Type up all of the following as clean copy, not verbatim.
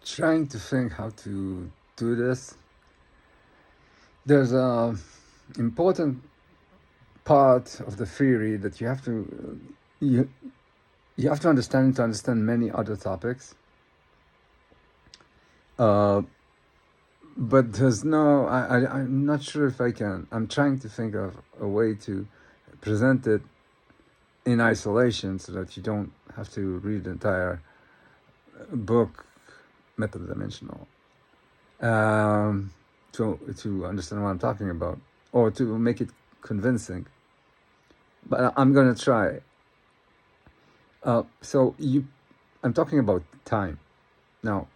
trying to think how to do this. There's a important part of the theory that you have to understand many other topics. Uh, but there's no I'm not sure if I can. I'm trying to think of a way to present it in isolation so that you don't have to read the entire book, Metadimensional, to understand what I'm talking about, or to make it convincing. But I'm gonna try. I'm talking about time. Now,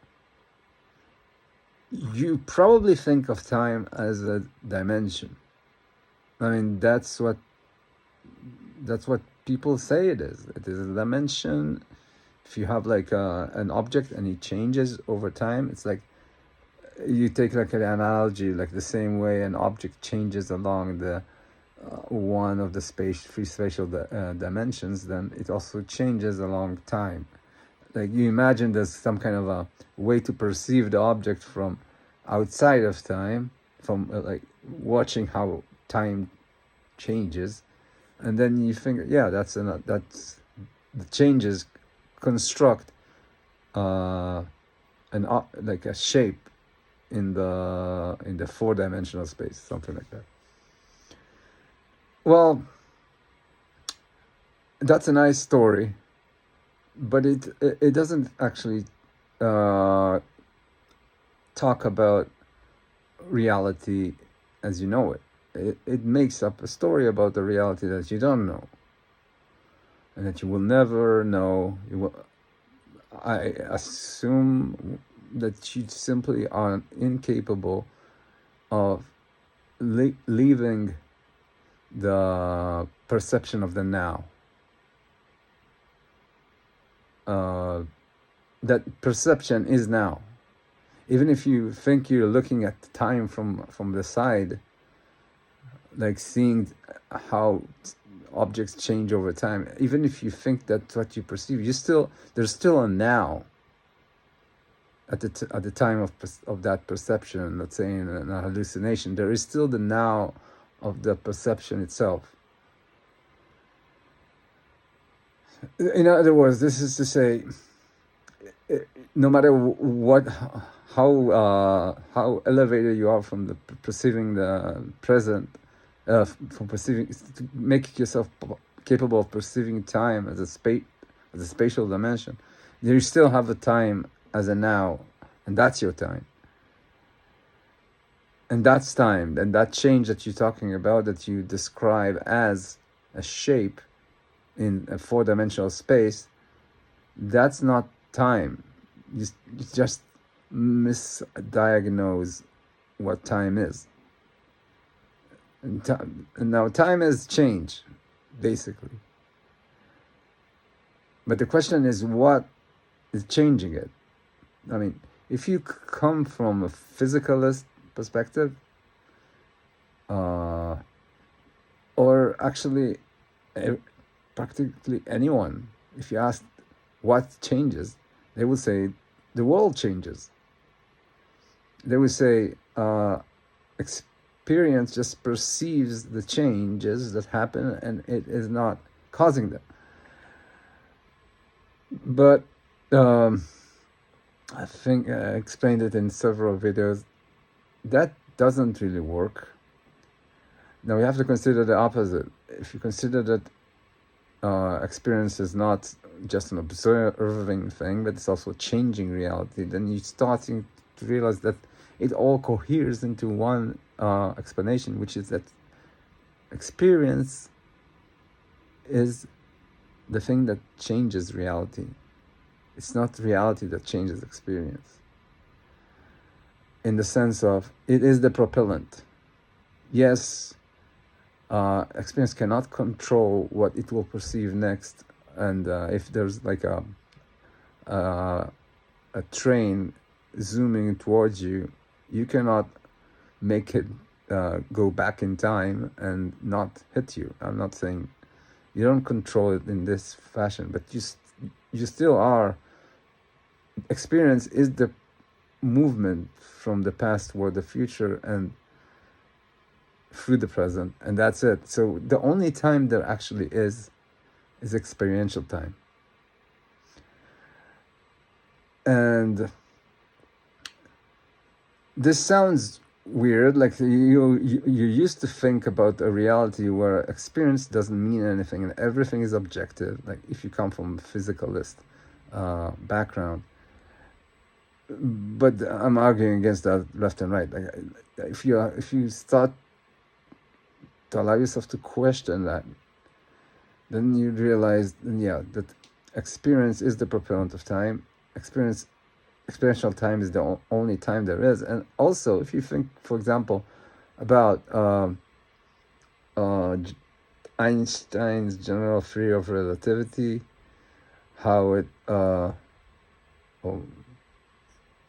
you probably think of time as a dimension. I mean, that's what people say it is. It is a dimension. If you have like an object and it changes over time, it's like you take like an analogy, like the same way an object changes along the one of the three spatial dimensions, then it also changes along time. Like you imagine there's some kind of a way to perceive the object from outside of time, from like watching how time changes, and then you think, yeah, that's the changes construct like a shape in the four-dimensional space, something like that. Well, that's a nice story, but it doesn't actually talk about reality as you know it. It makes up a story about the reality that you don't know and that you will never know. I assume that you simply are incapable of leaving the perception of the now. That perception is now. Even if you think you're looking at time from the side, like seeing how objects change over time, even if you think that's what you perceive, there's still a now at the time of that perception. Let's say in a hallucination, there is still the now of the perception itself. In other words, this is to say, no matter how elevated you are from the perceiving the present, from perceiving, making yourself capable of perceiving time as a spatial dimension, you still have the time as a now, and that's your time. And that's time, and that change that you're talking about, that you describe as a shape in a four-dimensional space, that's not time. You just misdiagnose what time is. And now time is change, basically. But the question is, what is changing it? I mean, if you come from a physicalist perspective, or actually practically anyone, if you ask what changes, they would say the world changes. They would say experience just perceives the changes that happen and it is not causing them. But I think I explained it in several videos. That doesn't really work. Now we have to consider the opposite. If you consider that experience is not just an observing thing, but it's also changing reality, then you're starting to realize that it all coheres into one explanation, which is that experience is the thing that changes reality. It's not reality that changes experience. In the sense of, it is the propellant. Yes, experience cannot control what it will perceive next, and if there's like a train zooming towards you, you cannot make it go back in time and not hit you. I'm not saying you don't control it in this fashion, but you still are. Experience is the movement from the past toward the future and through the present, and that's it. So the only time there actually is experiential time. And this sounds weird, like you used to think about a reality where experience doesn't mean anything and everything is objective, like if you come from a physicalist background. But I'm arguing against that left and right. Like if you start to allow yourself to question that, then you realize, that experience is the propellant of time. Experiential time is the only time there is. And also, if you think, for example, about Einstein's general theory of relativity, how it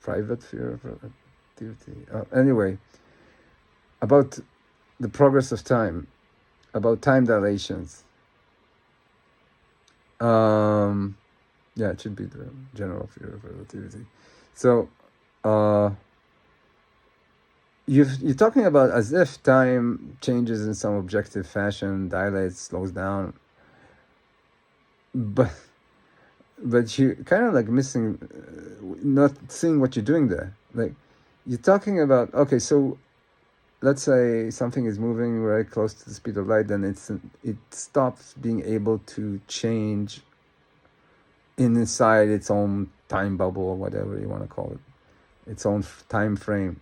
private theory of relativity. Anyway, about the progress of time, about time dilations. It should be the general theory of relativity. So, you're talking about as if time changes in some objective fashion, dilates, slows down, but you kind of like missing, not seeing what you're doing there. Like you're talking about, okay, so let's say something is moving very close to the speed of light, then it stops being able to change inside its own time bubble, or whatever you want to call it, its own time frame.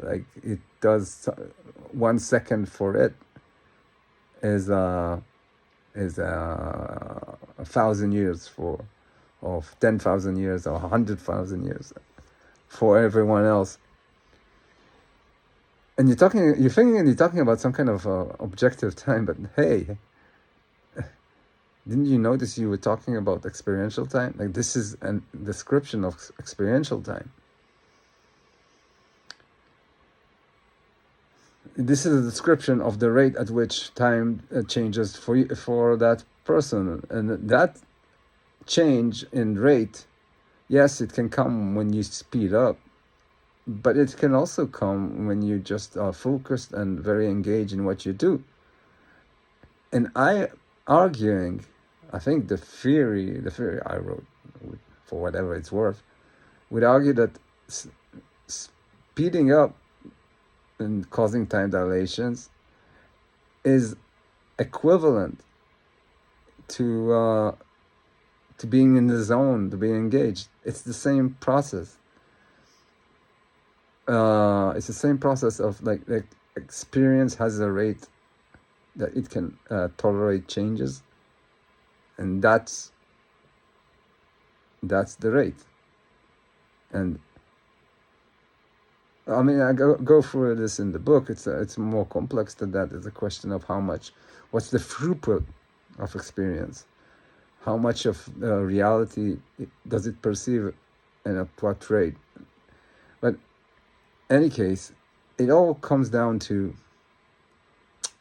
Like it does 1 second for it is 1,000 years of 10,000 years or 100,000 years for everyone else. And you're talking about some kind of objective time, but hey, didn't you notice you were talking about experiential time? Like this is a description of experiential time. This is a description of the rate at which time changes for that person, and that change in rate, yes, it can come when you speed up, but it can also come when you just are focused and very engaged in what you do. And I think the theory I wrote, for whatever it's worth, would argue that speeding up and causing time dilations is equivalent to being in the zone, to being engaged. It's the same process. It's the same process of like experience has a rate that it can tolerate changes, and that's the rate. And I mean, I go through this in the book. It's more complex than that. It's a question of what's the throughput of experience, how much of reality does it perceive, and at what rate. But in any case, it all comes down to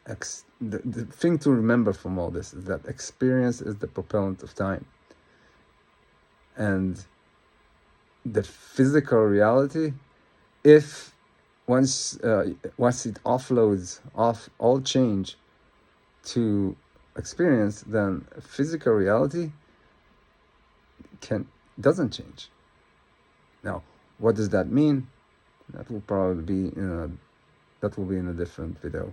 the thing to remember from all this is that experience is the propellant of time, and the physical reality, if once it offloads off all change to experience, then physical reality doesn't change. Now, what does that mean? That will probably be in a different video.